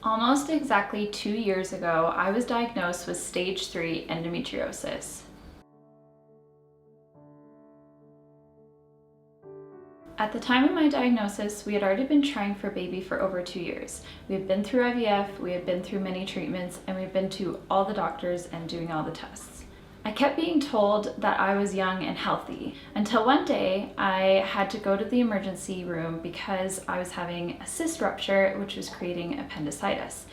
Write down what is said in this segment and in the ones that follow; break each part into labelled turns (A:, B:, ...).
A: Almost exactly 2 years ago, I was diagnosed with stage 3 endometriosis. At the time of my diagnosis, we had already been trying for a baby for over 2 years. We had been through IVF, we had been through many treatments, and we've been to all the doctors and doing all the tests. I kept being told that I was young and healthy until one day I had to go to the emergency room because I was having a cyst rupture, which was creating appendicitis.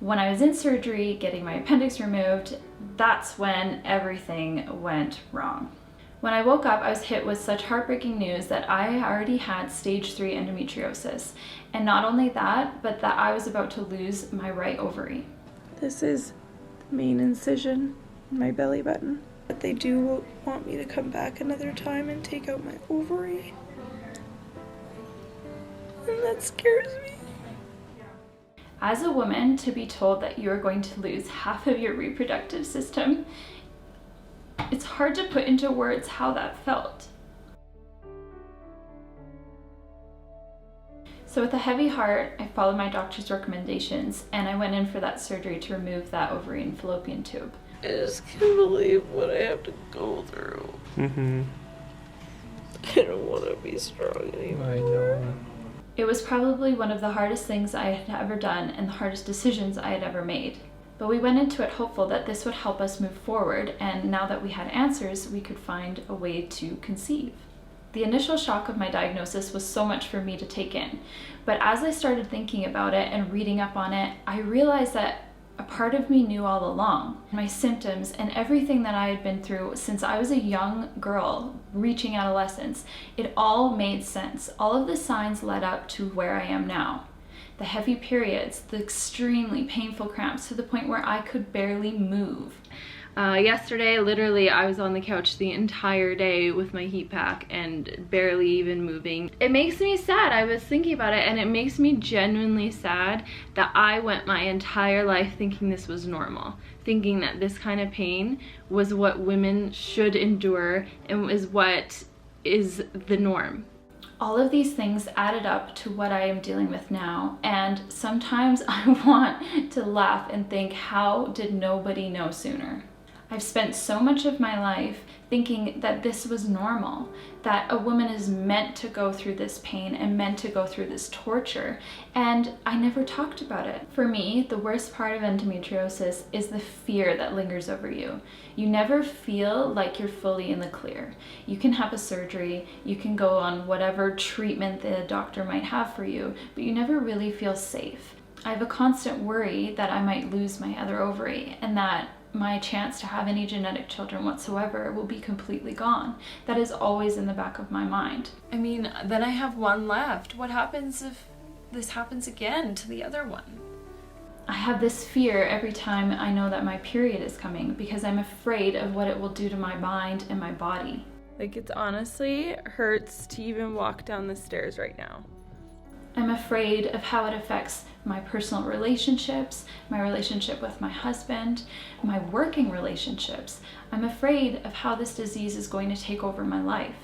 A: When I was in surgery getting my appendix removed, that's when everything went wrong. When I woke up, I was hit with such heartbreaking news that I already had stage 3 endometriosis. And not only that, but that I was about to lose my right ovary.
B: This is the main incision in my belly button. But they do want me to come back another time and take out my ovary. And that scares me.
A: As a woman, to be told that you're going to lose half of your reproductive system, it's hard to put into words how that felt. So with a heavy heart, I followed my doctor's recommendations and I went in for that surgery to remove that ovary and fallopian tube.
B: I just can't believe what I have to go through. I don't want to be strong anymore.
C: I know.
A: It was probably one of the hardest things I had ever done and the hardest decisions I had ever made. But we went into it hopeful that this would help us move forward, and now that we had answers, we could find a way to conceive. The initial shock of my diagnosis was so much for me to take in, but as I started thinking about it and reading up on it, I realized that a part of me knew all along. My symptoms and everything that I had been through since I was a young girl reaching adolescence, it all made sense. All of the signs led up to where I am now. The heavy periods, the extremely painful cramps to the point where I could barely move. Yesterday, literally, I was on the couch the entire day with my heat pack and barely even moving. It makes me sad. I was thinking about it and it makes me genuinely sad that I went my entire life thinking this was normal, thinking that this kind of pain was what women should endure and is what is the norm. All of these things added up to what I am dealing with now, and sometimes I want to laugh and think, how did nobody know sooner? I've spent so much of my life thinking that this was normal, that a woman is meant to go through this pain and meant to go through this torture, and I never talked about it. For me, the worst part of endometriosis is the fear that lingers over you. You never feel like you're fully in the clear. You can have a surgery, you can go on whatever treatment the doctor might have for you, but you never really feel safe. I have a constant worry that I might lose my other ovary and that my chance to have any genetic children whatsoever will be completely gone. That is always in the back of my mind.
D: I mean, then I have one left. What happens if this happens again to the other one?
A: I have this fear every time I know that my period is coming because I'm afraid of what it will do to my mind and my body.
B: Like, it honestly hurts to even walk down the stairs right now.
A: I'm afraid of how it affects my personal relationships, my relationship with my husband, my working relationships. I'm afraid of how this disease is going to take over my life.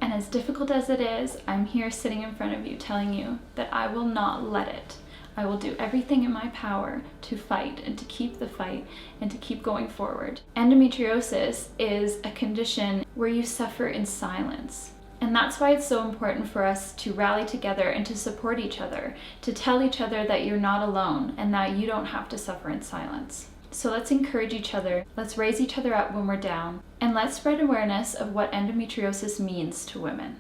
A: And as difficult as it is, I'm here sitting in front of you telling you that I will not let it. I will do everything in my power to fight and to keep the fight and to keep going forward. Endometriosis is a condition where you suffer in silence. And that's why it's so important for us to rally together and to support each other, to tell each other that you're not alone and that you don't have to suffer in silence. So let's encourage each other, let's raise each other up when we're down, and let's spread awareness of what endometriosis means to women.